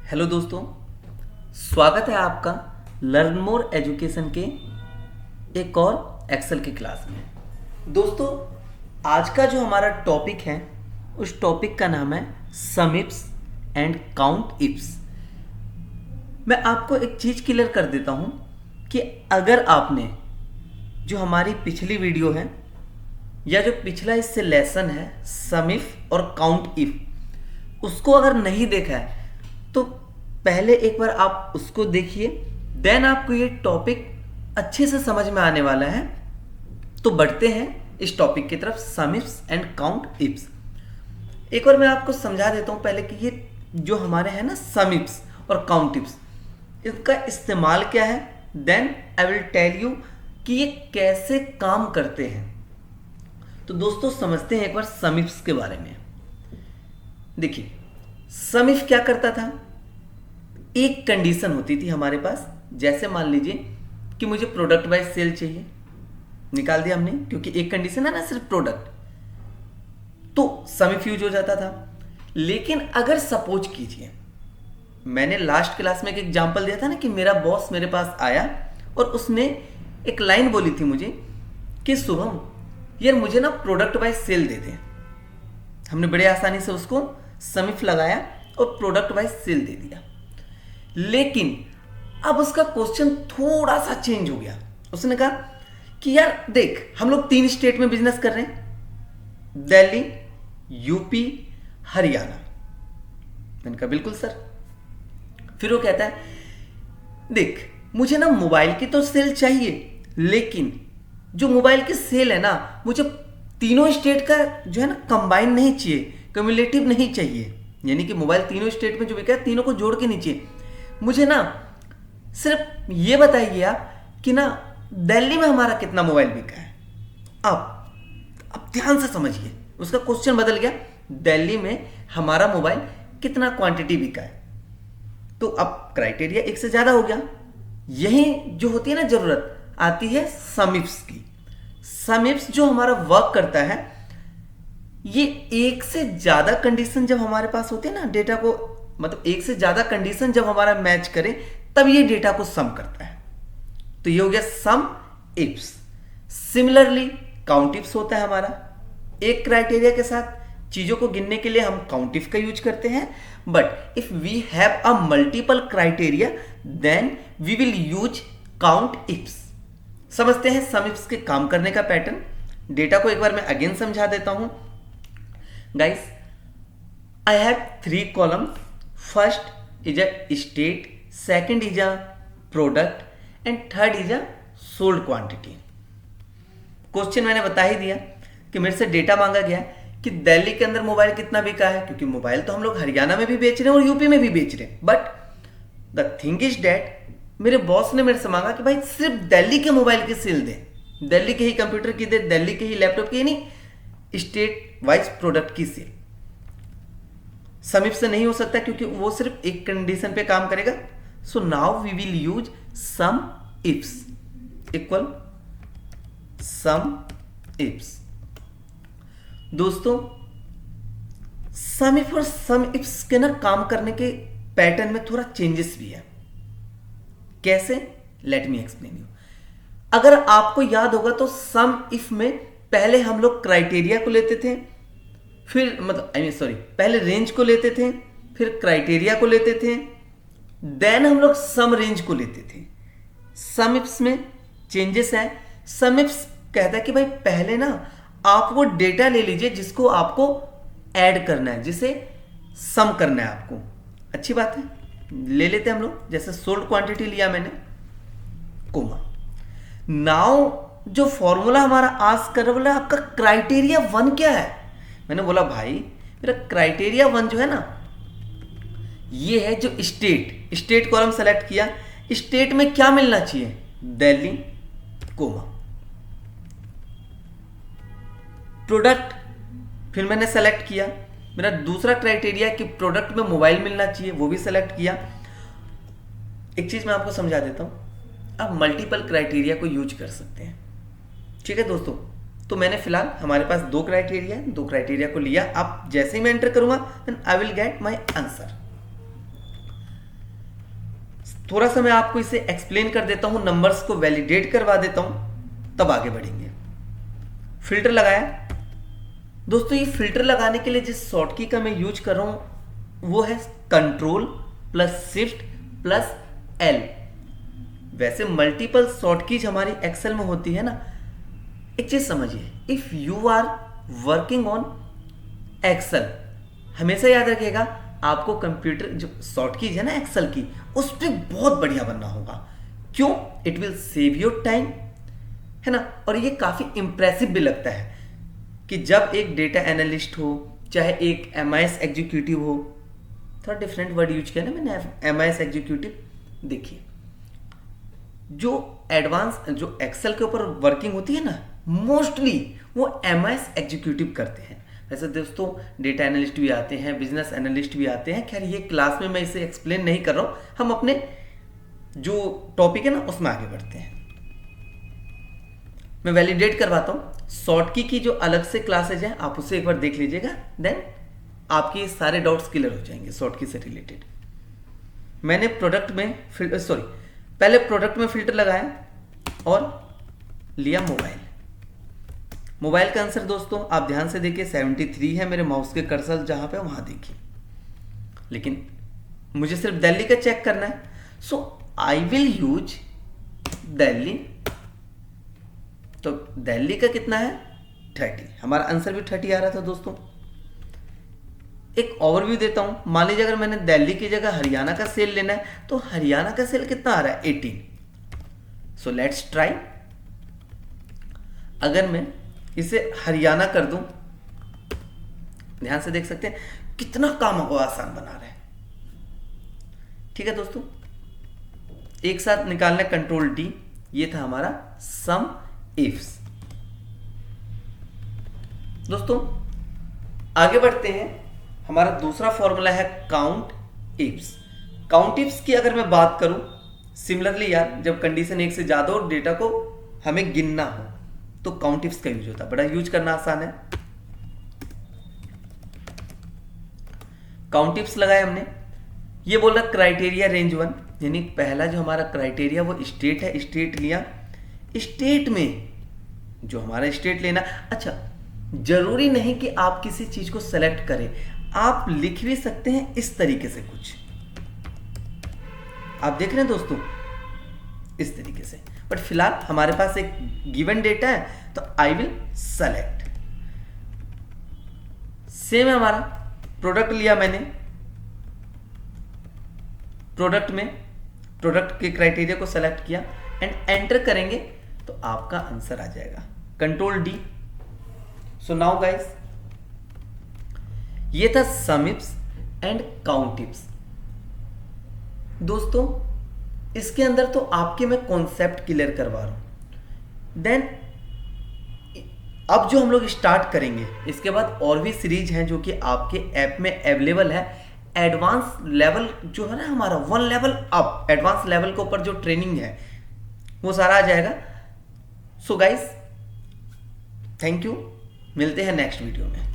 Hello दोस्तों, स्वागत है आपका लर्न मोर एजुकेशन के एक और एक्सेल की क्लास में। दोस्तों, आज का जो हमारा टॉपिक है उस टॉपिक का नाम है सम इफ्स एंड काउंट इफ्स। मैं आपको एक चीज़ क्लियर कर देता हूं कि अगर आपने जो हमारी पिछली वीडियो है या जो पिछला इससे लेसन है सम इफ और काउंट इफ, उसको अगर नहीं देखा है तो पहले एक बार आप उसको देखिए, देन आपको ये टॉपिक अच्छे से समझ में आने वाला है। तो बढ़ते हैं इस टॉपिक की तरफ, सम इफ्स एंड काउंट इफ्स। एक बार मैं आपको समझा देता हूं पहले कि ये जो हमारे हैं ना सम इफ्स और काउंट इफ्स, इसका इस्तेमाल क्या है, then I will tell you कि ये कैसे काम करते हैं। तो दोस्तों समझते हैं एक बार सम इफ्स के बारे में। देखिए, सम इफ क्या करता था, एक कंडीशन होती थी हमारे पास, जैसे मान लीजिए कि मुझे प्रोडक्ट वाइज सेल चाहिए, निकाल दिया हमने क्योंकि एक कंडीशन है ना सिर्फ प्रोडक्ट, तो सम इफ यूज हो जाता था। लेकिन अगर सपोज कीजिए, मैंने लास्ट क्लास में एक एग्जांपल दिया था ना कि मेरा बॉस मेरे पास आया और उसने एक लाइन बोली थी मुझे कि शुभम यार मुझे ना प्रोडक्ट वाइज सेल दे दे। हमने बड़े आसानी से उसको सम इफ लगाया और प्रोडक्ट वाइज सेल दे दिया। लेकिन अब उसका क्वेश्चन थोड़ा सा चेंज हो गया। उसने कहा कि यार देख, हम लोग 3 स्टेट में बिजनेस कर रहे हैं, दिल्ली, यूपी, हरियाणा। मैंने कहा बिल्कुल सर। फिर वो कहता है देख, मुझे ना मोबाइल की तो सेल चाहिए, लेकिन जो मोबाइल की सेल है ना, मुझे तीनों स्टेट का जो है ना कंबाइन नहीं चाहिए, क्यूमुलेटिव नहीं चाहिए। यानी कि मोबाइल तीनों स्टेट में जो बिका है तीनों को जोड़ के नहीं चाहिए। मुझे ना सिर्फ ये बताइए आप कि ना दिल्ली में हमारा कितना मोबाइल बिका है। अब ध्यान से समझिए, उसका क्वेश्चन बदल गया, दिल्ली में हमारा मोबाइल कितना क्वांटिटी बिका है। तो अब क्राइटेरिया एक से ज्यादा हो गया। यही जो होती है ना जरूरत आती है सम इफ्स की। सम इफ्स जो हमारा वर्क करता है, ये एक से ज्यादा कंडीशन जब हमारे पास होती है ना डेटा को, मतलब एक से ज्यादा कंडीशन जब हमारा मैच करे तब ये डेटा को सम करता है। तो ये हो गया सम इफ्स। सिमिलरली काउंट इफ्स होता है हमारा, एक क्राइटेरिया के साथ चीजों को गिनने के लिए हम काउंट इफ का यूज करते हैं। But if we have a multiple criteria then we will use count ifs. समझते हैं सम इफ्स के काम करने का पैटर्न। डेटा को एक बार मैं अगेन समझा देता हूं। Guys, I have 3 columns. First is a state, second is a product and third is a sold quantity. Question मैंने बता ही दिया कि मेरे से डेटा मांगा गया कि दिल्ली के अंदर मोबाइल कितना बिका है, क्योंकि मोबाइल तो हम लोग हरियाणा में भी बेच रहे हैं और यूपी में भी बेच रहे हैं। But the thing is that, मेरे बॉस ने मेरे से मांगा कि भाई सिर्फ दिल्ली के मोबाइल की सेल दे, दिल्ली के ही कंप्यूटर की दे, दिल्ली के ही लैपटॉप की नहीं, स्टेट वाइज प्रोडक्ट की सेल। सम इफ से नहीं हो सकता क्योंकि वो सिर्फ एक कंडीशन पे काम करेगा। So now we will use sum ifs equal sum ifs. दोस्तों, सम इफ और सम इफ्स के ना काम करने के पैटर्न में थोड़ा चेंजेस भी है। कैसे, लेट मी एक्सप्लेन यू। अगर आपको याद होगा तो सम इफ में पहले हम लोग क्राइटेरिया को लेते थे, फिर पहले रेंज को लेते थे, फिर क्राइटेरिया को लेते थे, देन हम लोग सम रेंज को लेते थे। सम इफ्स में चेंजेस है। सम इफ्स कहता है कि भाई पहले ना आप वो डेटा ले लीजिए जिसको आपको ऐड करना है, जिसे सम करना है आपको। अच्छी बात है, ले लेते हैं हम लोग। जैसे सोल्ड क्वांटिटी लिया मैंने, कोमा। नाउ जो फॉर्मूला हमारा आस्क कर बोला आपका क्राइटेरिया 1 क्या है। मैंने बोला भाई मेरा क्राइटेरिया 1 जो है ना, ये है जो स्टेट कॉलम सेलेक्ट किया। स्टेट में क्या मिलना चाहिए, दिल्ली, कोमा। प्रोडक्ट फिर मैंने सेलेक्ट किया, मेरा दूसरा क्राइटेरिया कि प्रोडक्ट में मोबाइल मिलना चाहिए, वो भी सेलेक्ट किया। एक चीज मैं आपको समझा देता हूं, आप मल्टीपल क्राइटेरिया को यूज कर सकते हैं। ठीक है दोस्तों, तो मैंने फिलहाल हमारे पास 2 क्राइटेरिया, 2 क्राइटेरिया को लिया। अब जैसे ही मैं एंटर करूंगा then I will get my answer. थोड़ा सा मैं आपको इसे एक्सप्लेन कर देता हूं, नंबर्स को वैलिडेट करवा देता हूं, तब आगे बढ़ेंगे। फिल्टर लगाया दोस्तों। ये फिल्टर लगाने के लिए जिस शॉर्ट की का मैं यूज कर रहा हूं वो है control plus shift plus L. वैसे मल्टीपल शॉर्ट कीज हमारी एक्सेल में होती है ना। एक चीज समझिए, if you are working on Excel, हमेशा याद रखिएगा आपको कंप्यूटर जो शॉर्ट कीज है ना एक्सेल की, उस पर बहुत बढ़िया बनना होगा। क्यों? It will save your time, है ना। और ये काफी इंप्रेसिव भी लगता है कि जब एक डेटा एनालिस्ट हो, चाहे एक एमआईएस एग्जीक्यूटिव हो, थोड़ा डिफरेंट वर्ड यूज किया ना मैंने, एमआईएस एग्जीक्यूटिव। देखिए जो एडवांस जो एक्सेल के ऊपर वर्किंग होती है ना, मोस्टली वो एमआईएस एग्जीक्यूटिव करते हैं। वैसे दोस्तों डेटा एनालिस्ट भी आते हैं, बिजनेस एनालिस्ट भी आते हैं। खैर ये क्लास में मैं इसे एक्सप्लेन नहीं कर रहा हूं, हम अपने जो टॉपिक है ना उसमें आगे बढ़ते हैं। मैं वैलिडेट करवाता हूं। शॉर्ट की जो अलग से क्लासेज हैं आप उसे एक बार देख लीजिएगा, देन आपके सारे डाउट्स क्लियर हो जाएंगे शॉर्ट की से रिलेटेड। मैंने प्रोडक्ट में पहले प्रोडक्ट में फिल्टर लगाया और लिया मोबाइल का आंसर दोस्तों आप ध्यान से देखिए 73 है, मेरे माउस के कर्सर जहां पे वहां देखिए। लेकिन मुझे सिर्फ दिल्ली का चेक करना है, सो आई विल यूज दिल्ली। तो दिल्ली का कितना है 30, हमारा आंसर भी 30 आ रहा था दोस्तों। एक ओवरव्यू देता हूं। मान लीजिए अगर मैंने दिल्ली की जगह हरियाणा का सेल लेना है तो हरियाणा का सेल कितना आ रहा है 18। So let's try. अगर मैं इसे हरियाणा कर दूं, ध्यान से देख सकते हैं कितना काम को आसान बना रहा है। ठीक है दोस्तों, एक साथ निकालना कंट्रोल डी। ये था हमारा सम इफ्स। दोस्तों आगे बढ़ते हैं। हमारा दूसरा फॉर्मूला है काउंट इफ्स। काउंट इफ्स की अगर मैं बात करूं, सिमिलरली यार जब कंडीशन एक से ज्यादा और डेटा को हमें गिनना हो तो काउंट इफ्स का यूज होता है। बड़ा यूज करना आसान है। काउंट इफ्स लगाया हमने। ये बोल रहा क्राइटेरिया रेंज 1, यानी पहला जो हमारा क्राइटेरिया वो स्टेट है। स्टेट लिया, स्टेट में जो हमारा स्टेट लेना। अच्छा, जरूरी नहीं कि आप किसी चीज को सेलेक्ट करें, आप लिख भी सकते हैं इस तरीके से कुछ। आप देख रहे हैं दोस्तों इस तरीके से। बट फिलहाल हमारे पास एक गिवन डेटा है तो आई विल सेलेक्ट। सेम है हमारा प्रोडक्ट लिया मैंने। प्रोडक्ट में प्रोडक्ट के क्राइटेरिया को सेलेक्ट किया एंड एंटर करेंगे तो आपका आंसर आ जाएगा control D. So now guys, ये था सम इफ्स एंड काउंट इफ्स। दोस्तों इसके अंदर तो आपके मैं कॉन्सेप्ट क्लियर करवा रहा हूं। देन अब जो हम लोग स्टार्ट करेंगे, इसके बाद और भी सीरीज हैं जो कि आपके ऐप में अवेलेबल है। एडवांस लेवल जो है ना हमारा 1 लेवल अप, एडवांस लेवल के ऊपर जो ट्रेनिंग है वो सारा आ जाएगा। सो गाइस थैंक यू, मिलते हैं नेक्स्ट वीडियो में।